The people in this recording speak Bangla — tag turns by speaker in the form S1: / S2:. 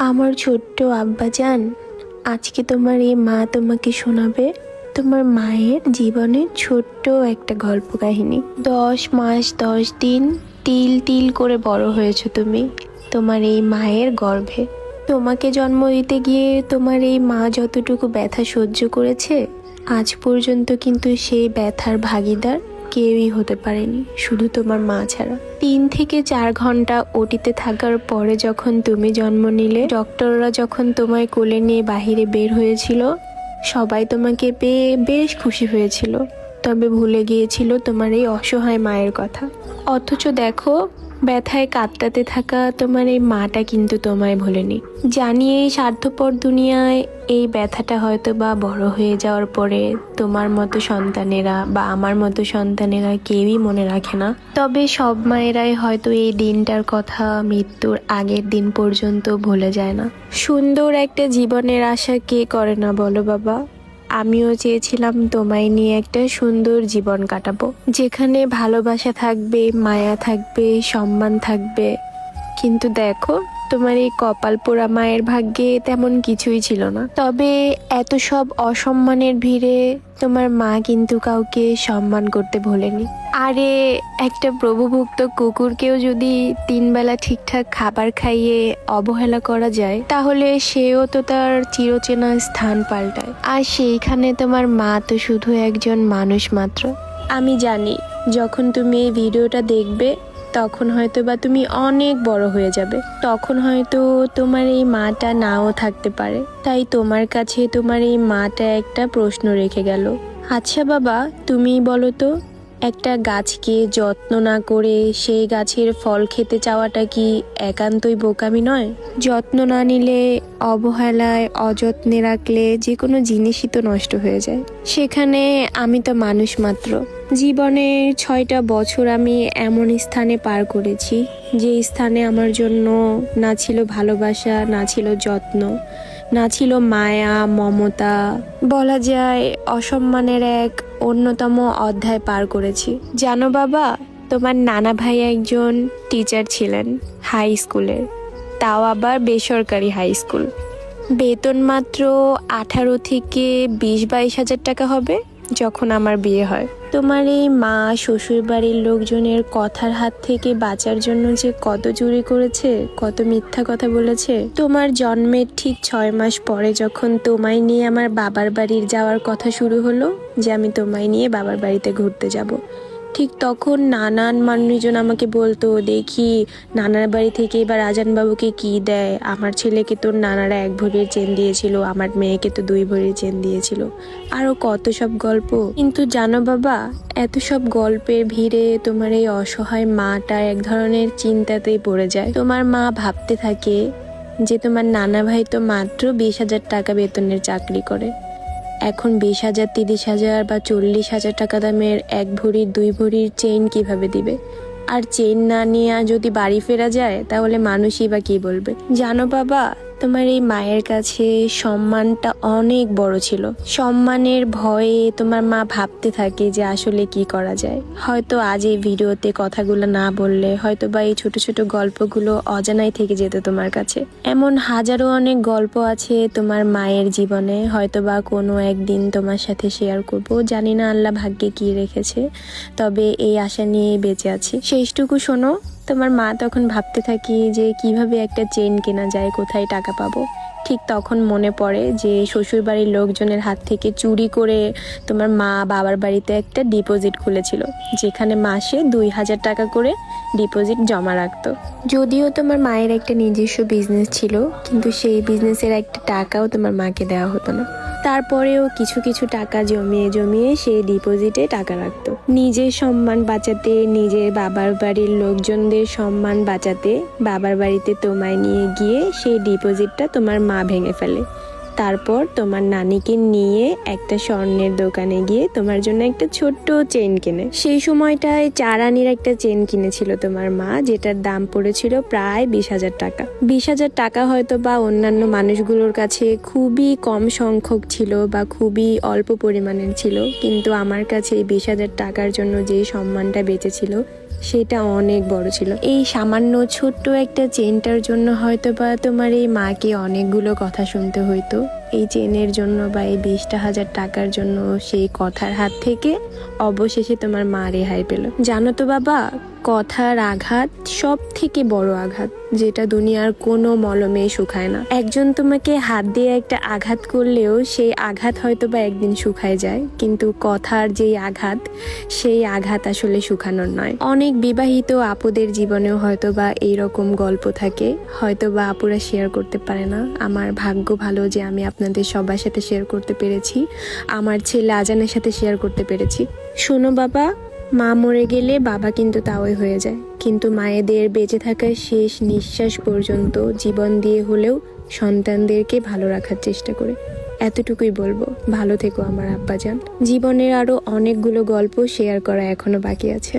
S1: আমার ছোট্ট আব্বাজান, আজকে তোমার এই মা তোমাকে শোনাবে তোমার মায়ের জীবনের ছোট্ট একটা গল্প কাহিনী। 10 মাস 10 দিন তিল তিল করে বড় হয়েছো তুমি তোমার এই মায়ের গর্ভে। তোমাকে জন্ম দিতে গিয়ে তোমার এই মা যতটুকু ব্যথা সহ্য করেছে, আজ পর্যন্ত কিন্তু সেই ব্যথার ভাগিদার কেউই হতে পারেনি, শুধু তোমার মা ছাড়া। 3 থেকে 4 ঘন্টা ওটিতে থাকার পরে যখন তুমি জন্ম নিলে, ডক্টররা যখন তোমায় কোলে নিয়ে বাহিরে বের হয়েছিল, সবাই তোমাকে পেয়ে বেশ খুশি হয়েছিল, তবে ভুলে গিয়েছিল তোমার এই অসহায় মায়ের কথা। অথচ দেখো, ব্যথায় কাতরাতে থাকা তোমার এই মাটা কিন্তু তোমায় ভোলেনি। জানি এই স্বার্থপর দুনিয়ায় এই ব্যথাটা হয়তো বা বড় হয়ে যাওয়ার পরে তোমার মতো সন্তানেরা বা আমার মতো সন্তানেরা কেউই মনে রাখে না, তবে সব মায়েরাই হয়তো এই দিনটার কথা মৃত্যুর আগের দিন পর্যন্ত ভুলে যায় না। সুন্দর একটা জীবনের আশা কে করে না বলো বাবা? আমিও চেয়েছিলাম তোমায় নিয়ে একটা সুন্দর জীবন কাটাবো, যেখানে ভালোবাসা থাকবে, মায়া থাকবে, সম্মান থাকবে। কিন্তু দেখো, তোমার এই কপাল পোড়া মায়ের ভাগ্যে তেমন কিছুই ছিল না। তবে এত সব অসম্মানের ভিড়ে তোমার মা কিন্তু কাউকে সম্মান করতে ভোলেনি। আরে, একটা প্রভুভুক্ত কুকুরকেও যদি 3 বেলা ঠিকঠাক খাবার খাইয়ে অবহেলা করা যায়, তাহলে সেও তো তার চিরচেনা স্থান পাল্টায়। আর সেইখানে তোমার মা তো শুধু একজন মানুষ মাত্র। আমি জানি, যখন তুমি এই ভিডিওটা দেখবে তখন হয়তো বা তুমি অনেক বড় হয়ে যাবে, তখন হয়তো তোমার এই মাটা নাও থাকতে পারে। তাই তোমার কাছে তোমার এই মাটা একটা প্রশ্ন রেখে গেল। আচ্ছা বাবা, তুমি বলো তো, একটা গাছকে যত্ন না করে সেই গাছের ফল খেতে চাওয়াটা কি একান্তই বোকামি নয়? যত্ন না নিলে, অবহেলায় অযত্নে রাখলে যে কোনো জিনিসই তো নষ্ট হয়ে যায়। সেখানে আমি তো মানুষ মাত্র। জীবনের 6টা বছর আমি এমন স্থানে পার করেছি, যে স্থানে আমার জন্য না ছিল ভালোবাসা, না ছিল যত্ন, না ছিল মায়া মমতা। বলা যায় অসম্মানের এক অন্যতম অধ্যায় পার করেছি। জানো বাবা, তোমার নানা ভাই একজন টিচার ছিলেন হাই স্কুলের, তাও আবার বেসরকারি হাই স্কুল। বেতন মাত্র 18 থেকে 20-22 হাজার টাকা হবে যখন আমার বিয়ে হয়। তোমার এই মা শ্বশুর বাড়ির লোকজনের কথার হাত থেকে বাঁচার জন্য যে কত চুরি করেছে, কত মিথ্যা কথা বলেছে। তোমার জন্মের ঠিক 6 মাস পরে যখন তোমায় নিয়ে আমার বাবার বাড়ির যাওয়ার কথা শুরু হলো, যে আমি তোমায় নিয়ে বাবার বাড়িতে ঘুরতে যাব, ঠিক তখন নানান মানুষজন আমাকে বলতো, দেখি নানার বাড়ি থেকে এবার আজানবাবুকে কি দেয়, আমার ছেলেকে তোর নানারা 1 ভরির চেন দিয়েছিল, আমার মেয়েকে তো 2 ভরির চেন দিয়েছিল, আরও কত সব গল্প। কিন্তু জানো বাবা, এত সব গল্পের ভিড়ে তোমার এই অসহায় মাটা এক ধরনের চিন্তাতেই পড়ে যায়। তোমার মা ভাবতে থাকে যে তোমার নানা ভাই তো মাত্র 20,000 টাকা বেতনের চাকরি করে, এখন 20,000, 30,000 বা 40,000 টাকা দামের 1 ভরির 2 ভরির চেইন কিভাবে দিবে? আর চেইন না নিয়ে যদি বাড়ি ফেরা যায়, তাহলে মানুষই বা কি বলবে? জানো বাবা, তোমার এই মায়ের কাছে সম্মানটা অনেক বড় ছিল। সম্মানের ভয়ে তোমার মা ভাবতে থাকে যে আসলে কি করা যায়। হয়তো আজ এই ভিডিওতে কথাগুলো না বললে হয়তো বা এই ছোট ছোট গল্পগুলো অজানাই থেকে যেত তোমার কাছে। এমন হাজারো অনেক গল্প আছে তোমার মায়ের জীবনে, হয়তো বা কোনো একদিন তোমার সাথে শেয়ার করব। জানি না আল্লাহ ভাগ্যে কি রেখেছে, তবে এই আশা নিয়ে বেঁচে আছি। শেষটুকু শোনো। তোমার মা তখন ভাবতে থাকি যে কিভাবে একটা চেন কেনা যায়, কোথায় টাকা পাবো। ঠিক তখন মনে পড়ে যে শ্বশুর বাড়ির লোকজনের হাত থেকে চুরি করে তোমার মা বাবার বাড়িতে একটা ডিপোজিট খুলেছিল, যেখানে মাসে 2,000 টাকা করে ডিপোজিট জমা রাখতো। যদিও তোমার মায়ের একটা নিজস্ব বিজনেস ছিল, কিন্তু সেই বিজনেসের একটা টাকাও তোমার মাকে দেওয়া হতো না। তারপরেও কিছু কিছু টাকা জমিয়ে জমিয়ে সে ডিপোজিটে টাকা রাখতো, নিজের সম্মান বাঁচাতে, নিজের বাবার বাড়ির লোকজনদের সম্মান বাঁচাতে। বাবার বাড়িতে তোমায় নিয়ে গিয়ে সেই ডিপোজিটটা তোমার মা ভেঙে ফেলে। তারপর তোমার নানিকে নিয়ে একটা স্বর্ণের দোকানে গিয়ে তোমার জন্য একটা ছোট্ট চেন কেনে। সেই সময়টায় 4 আনির একটা চেন কিনেছিল তোমার মা, যেটার দাম পড়েছিল প্রায় 20,000 টাকা। 20,000 টাকা হয়তো বা অন্যান্য মানুষগুলোর কাছে খুবই কম সংখ্যক ছিল বা খুবই অল্প পরিমাণের ছিল, কিন্তু আমার কাছে এই 20,000 টাকার জন্য যে সম্মানটা বেঁচেছিল, সেটা অনেক বড় ছিল। এই সামান্য ছোট্ট একটা চেনটার জন্য হয়তো বা তোমার এই মাকে অনেকগুলো কথা শুনতে হইতো। এই চেনের জন্য বা এই 20,000 টাকার জন্য সেই কথার হাত থেকে অবশেষে তোমার মা রেহাই পেল। জানো তো বাবা, কথার আঘাত সব থেকে বড় আঘাত, যেটা দুনিয়ার কোনো মলমে শুকায় না। একজন তোমাকে হাত দিয়ে একটা আঘাত করলেও সেই আঘাত হয়তো বা একদিন শুকায় যায়, কিন্তু কথার যেই আঘাত, সেই আঘাত আসলে শুকানোর নয়। অনেক বিবাহিত আপুদের জীবনেও হয়তো বা এইরকম গল্প থাকে, হয়তো বা আপুরা শেয়ার করতে পারে না। আমার ভাগ্য ভালো যে আমি আপনাদের সবার সাথে শেয়ার করতে পেরেছি, আমার ছেলে আজানের সাথে শেয়ার করতে পেরেছি। শোনো বাবা, মা মরে গেলে বাবা কিন্তু তাওই হয়ে যায়, কিন্তু মায়েদের বেঁচে থাকার শেষ নিঃশ্বাস পর্যন্ত জীবন দিয়ে হলেও সন্তানদেরকে ভালো রাখার চেষ্টা করে। এতটুকুই বলবো, ভালো থেকো আমার আব্বাজান। জীবনের আরো অনেকগুলো গল্প শেয়ার করা এখনো বাকি আছে।